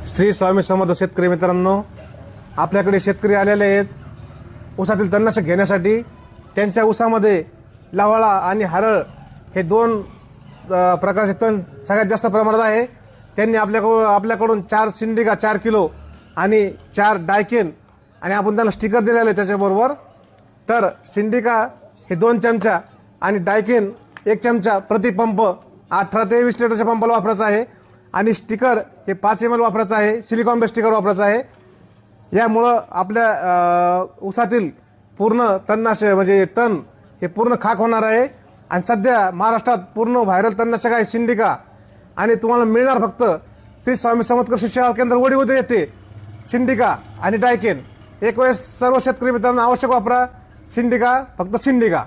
श्री स्वामी समर्थ शेतकरी मित्रांनो, आपल्याकडे शेतकरी आलेले आहेत ऊसातील तणनाशक घेण्यासाठी। त्यांच्या ऊसामध्ये लावाळा आणि हरळ हे दोन प्रकारचे तण सगळ्यात जास्त प्रमाणात आहे। त्यांनी आपल्याकडून 4 सिंडिका 4 किलो आणि 4 डायकेन आणि आपण त्यांना स्टिकर दिलेले आहे त्याच्याबरोबर। तर सिंडिका हे 2 चमचा आणि डायकेन 1 चमचा प्रति पंप 18 ते 20 लिटरच्या पंपाला वापरायचा आहे आणि स्टिकर हे 5 ml वापरायचं आहे, सिलिकॉन बेस स्टिकर वापरायचं आहे। यामुळं आपल्या ऊसातील पूर्ण तणनाशक म्हणजे तण हे पूर्ण खाक होणार आहे। आणि सध्या महाराष्ट्रात पूर्ण व्हायरल तणनाशक आहे सिंडिका आणि तुम्हाला मिळणार फक्त श्री स्वामी समर्थ कृषी सेवा केंद्र वडीवदे येथे सिंडिका आणि डायकेन। एक वेळेस सर्व शेतकरी मित्रांना आवश्यक वापरा सिंडिका, फक्त सिंडिका।